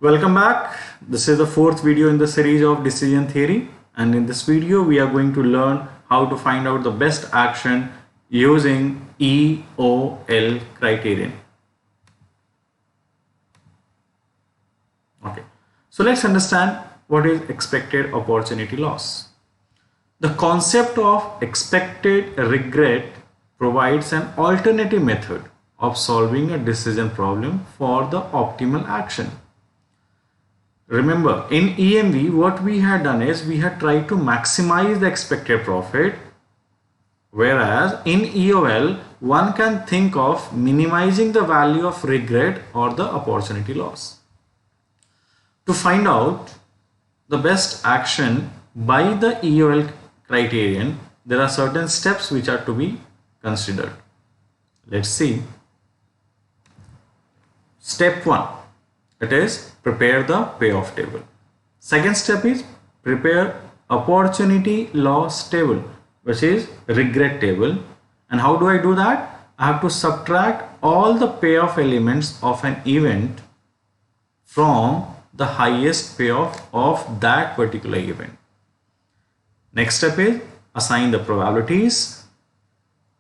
Welcome back. This is the fourth video in the series of decision theory, and in this video we are going to learn how to find out the best action using EOL criterion. Okay, so let's understand what is expected opportunity loss. The concept of expected regret provides an alternative method of solving a decision problem for the optimal action. Remember, in EMV, what we had done is we had tried to maximize the expected profit, whereas in EOL, one can think of minimizing the value of regret or the opportunity loss. To find out the best action by the EOL criterion, there are certain steps which are to be considered. Let's see. Step 1. It is prepare the payoff table. Second step is prepare opportunity loss table, which is regret table. And how do I do that? I have to subtract all the payoff elements of an event from the highest payoff of that particular event. Next step is assign the probabilities.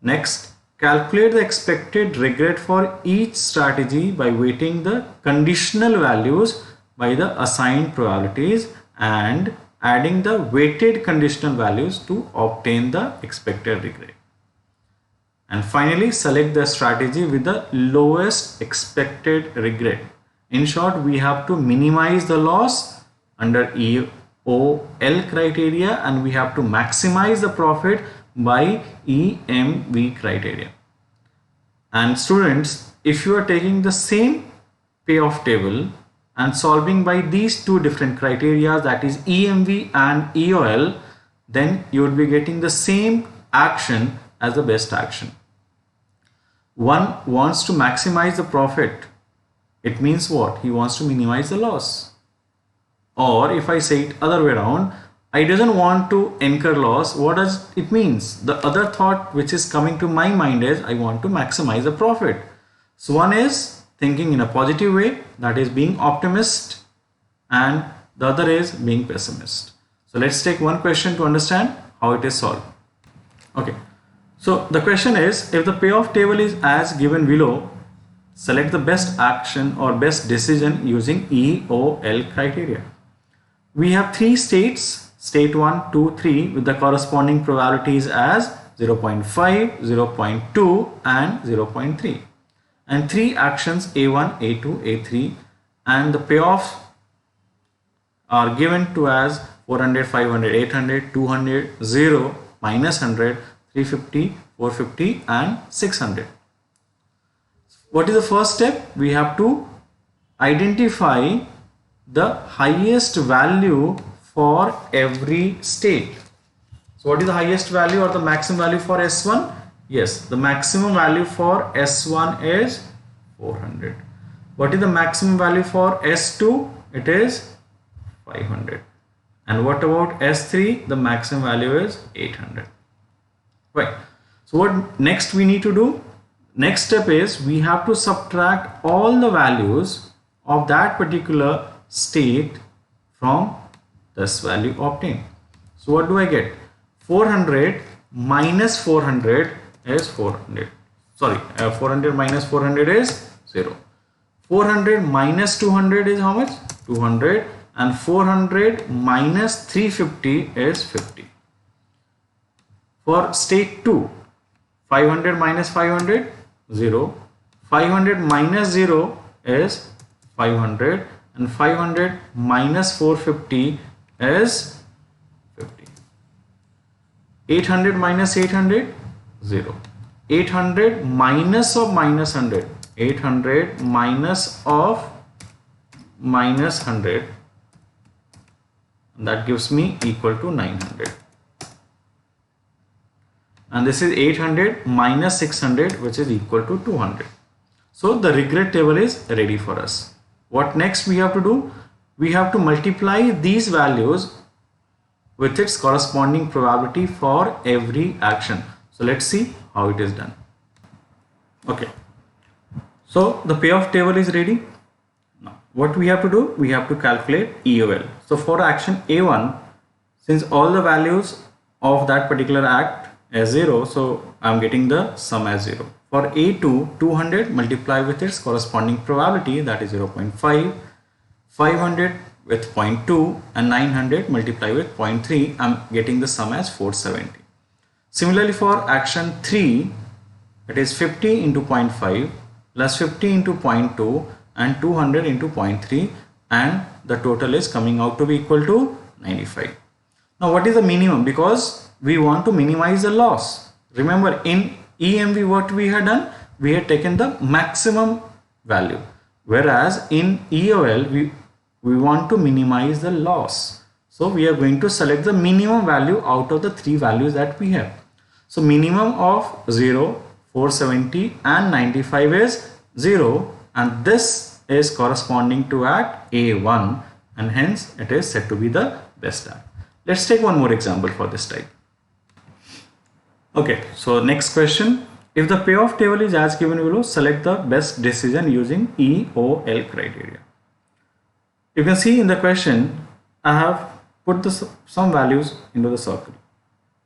Next, calculate the expected regret for each strategy by weighting the conditional values by the assigned probabilities and adding the weighted conditional values to obtain the expected regret. And finally, select the strategy with the lowest expected regret. In short, we have to minimize the loss under EOL criteria, and we have to maximize the profit by EMV criteria. And students, if you are taking the same payoff table and solving by these two different criteria, that is EMV and EOL, then you would be getting the same action as the best action. One wants to maximize the profit. It means what? He wants to minimize the loss. Or if I say it other way around, I doesn't want to incur loss. What does it means? The other thought which is coming to my mind is I want to maximize the profit. So one is thinking in a positive way, that is being optimist, and the other is being pessimist. So let's take one question to understand how it is solved. Okay, so the question is, if the payoff table is as given below, select the best action or best decision using EOL criteria. We have three states, state 1, 2, 3, with the corresponding probabilities as 0.5, 0.2 and 0.3, and three actions A1, A2, A3, and the payoffs are given to as 400, 500, 800, 200, 0, minus 100, 350, 450 and 600. What is the first step? We have to identify the highest value for every state. So what is the highest value or the maximum value for S1? Yes, the maximum value for S1 is 400. What is the maximum value for S2? It is 500. And what about S3? The maximum value is 800. Right. So what next we need to do? Next step is we have to subtract all the values of that particular state from this value obtained. So what do I get? 400 minus 400 is 400. Sorry, 400 minus 400 is 0. 400 minus 200 is how much? 200. And 400 minus 350 is 50. For state 2, 500 minus 500, 0. 500 minus 0 is 500. And 500 minus 450 is 50. 800 minus 800, 0. 800 minus of minus 100, 800 minus of minus 100, that gives me equal to 900. And this is 800 minus 600, which is equal to 200. So the regret table is ready for us. What next we have to do? We have to multiply these values with its corresponding probability for every action. So let's see how it is done. Okay, so the payoff table is ready. Now what we have to do? We have to calculate EOL. So for action A1, since all the values of that particular act as 0, so I'm getting the sum as 0. For A2, 200 multiply with its corresponding probability, that is 0.5, 500 with 0.2 and 900 multiply with 0.3, I'm getting the sum as 470. Similarly for action 3, it is 50 into 0.5 plus 50 into 0.2 and 200 into 0.3, and the total is coming out to be equal to 95. Now what is the minimum? Because we want to minimize the loss. Remember in EMV what we had done? We had taken the maximum value, whereas in EOL we want to minimize the loss. So we are going to select the minimum value out of the three values that we have. So minimum of 0, 470 and 95 is 0, and this is corresponding to act A1, and hence it is said to be the best act. Let's take one more example for this type. Okay, so next question. If the payoff table is as given below, select the best decision using EOL criteria. You can see in the question, I have put some values into the circle,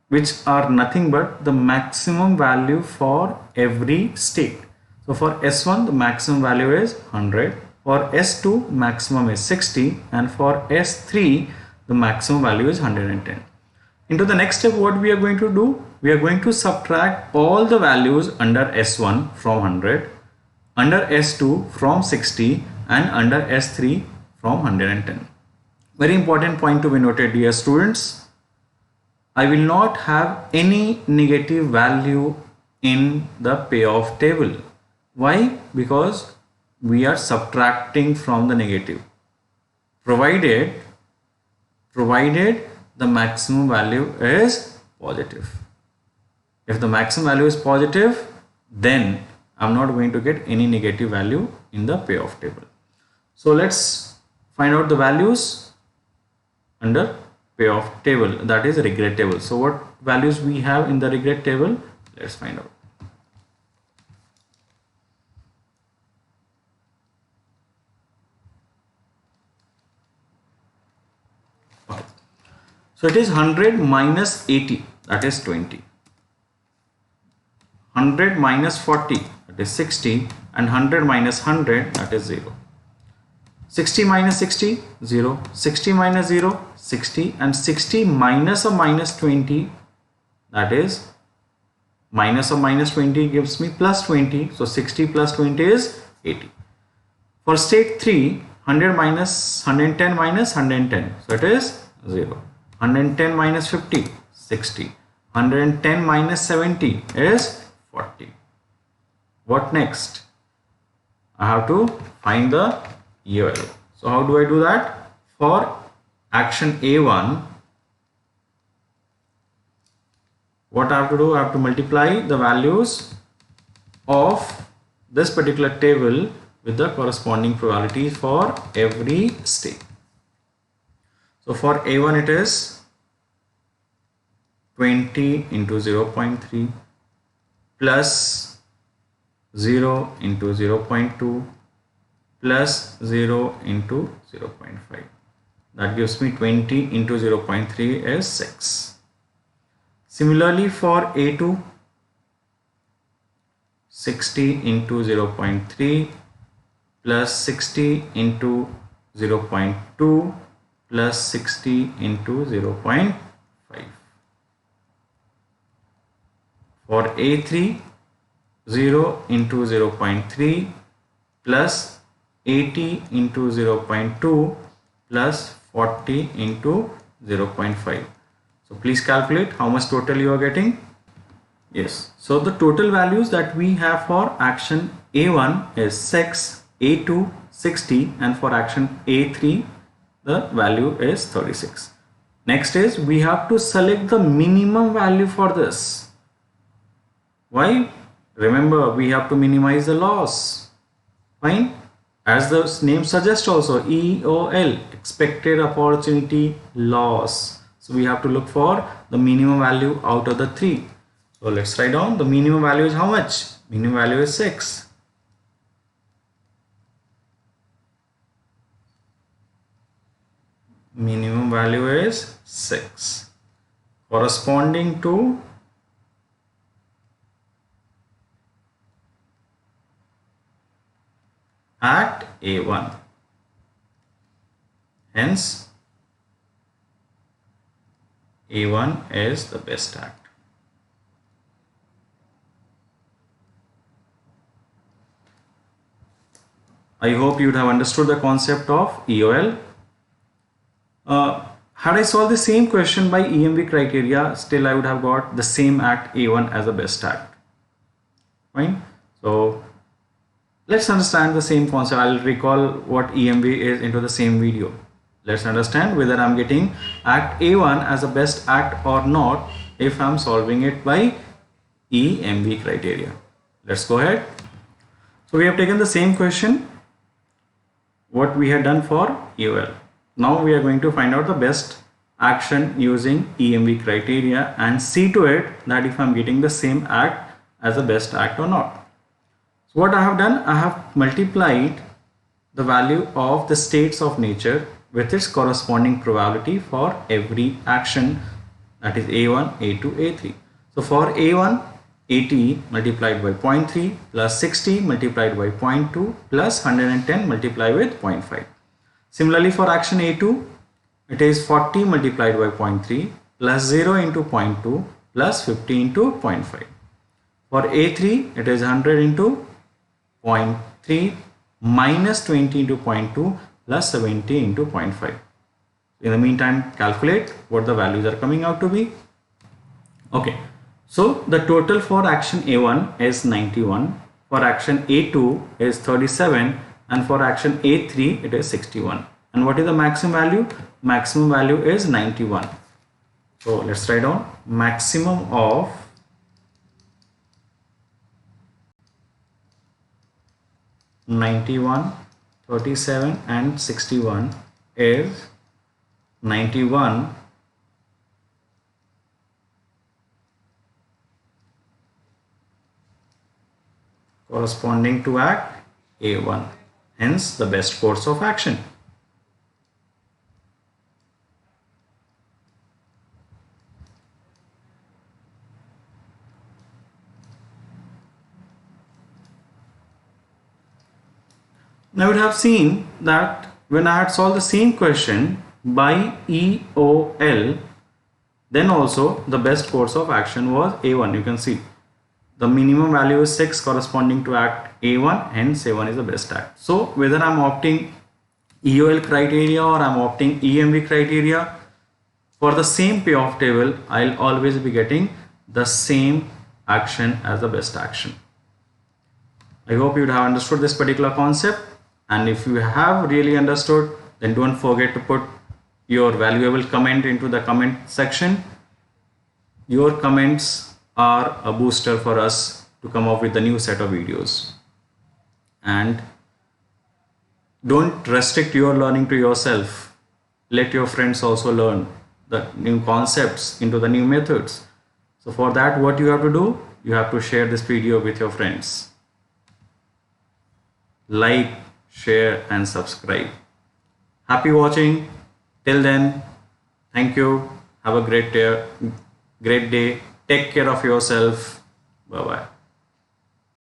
which are nothing but the maximum value for every state. So for S1, the maximum value is 100. For S2, maximum is 60. And for S3, the maximum value is 110. Into the next step, what we are going to do? We are going to subtract all the values under S1 from 100, under S2 from 60, and under S3 from 110. Very important point to be noted, dear students. I will not have any negative value in the payoff table. Why? Because we are subtracting from the negative, provided the maximum value is positive. If the maximum value is positive, then I'm not going to get any negative value in the payoff table. So let's find out the values under payoff table, that is regret table. So what values we have in the regret table? Let's find out. Okay. So it is 100 minus 80, that is 20. 100 minus 40, that is 60, and 100 minus 100, that is 0. 60 minus 60, 0. 60 minus 0, 60, and 60 minus or minus 20, that is minus or minus 20 gives me plus 20. So 60 plus 20 is 80. For state 3, 100 minus 110 minus 110, so it is 0. 110 minus 50, 60. 110 minus 70 is 40. What next? I have to find the EOL. So how do I do that? For action A1, what I have to do? I have to multiply the values of this particular table with the corresponding probabilities for every state. So for A1 it is 20 into 0.3 plus 0 into 0.2 plus 0 into 0.5. That gives me 20 into 0.3 is 6. Similarly for A2, 60 into 0.3 plus 60 into 0.2 plus 60 into 0.5. For A3, 0 into 0.3 plus 80 into 0.2 plus 40 into 0.5. So please calculate how much total you are getting. Yes, so the total values that we have for action A1 is 6, A2 60, and for action A3 the value is 36. Next is we have to select the minimum value for this. Why? Remember, we have to minimize the loss. Fine. As the name suggests also, EOL, expected opportunity loss. So we have to look for the minimum value out of the three. So let's write down the minimum value is how much? Minimum value is 6. minimum value is 6, corresponding to act A1. Hence, A1 is the best act. I hope you would have understood the concept of EOL. Had I solved the same question by EMV criteria, still I would have got the same act A1 as the best act. Fine. So let's understand the same concept. I'll recall what EMV is into the same video. Let's understand whether I'm getting act A1 as the best act or not if I'm solving it by EMV criteria. Let's go ahead. So we have taken the same question what we had done for EOL. Now we are going to find out the best action using EMV criteria and see to it that if I'm getting the same act as the best act or not. So what I have done, I have multiplied the value of the states of nature with its corresponding probability for every action, that is A1, A2, A3. So for A1, 80 multiplied by 0.3 plus 60 multiplied by 0.2 plus 110 multiplied with 0.5. Similarly for action A2, it is 40 multiplied by 0.3 plus 0 into 0.2 plus 50 into 0.5. For A3, it is 100 into 0.3 minus 20 into 0.2 plus 70 into 0.5. In the meantime, calculate what the values are coming out to be. Okay. So the total for action A1 is 91, for action A2 is 37, and for action A3 it is 61. And what is the maximum value? Maximum value is 91. So let's write down maximum of (91), 37 and 61 is 91 corresponding to act A1, hence the best course of action. Now we have seen that when I had solved the same question by EOL, then also the best course of action was A1. You can see the minimum value is 6 corresponding to act A1, hence A1 is the best act. So whether I'm opting EOL criteria or I'm opting EMV criteria, for the same payoff table, I'll always be getting the same action as the best action. I hope you have understood this particular concept, and if you have really understood, then don't forget to put your valuable comment into the comment section. Your comments are a booster for us to come up with a new set of videos. And don't restrict your learning to yourself. Let your friends also learn the new concepts into the new methods. So for that, what you have to do, you have to share this video with your friends. Like, share and subscribe. Happy watching. Till then, thank you. Have a great day. Take care of yourself. Bye bye.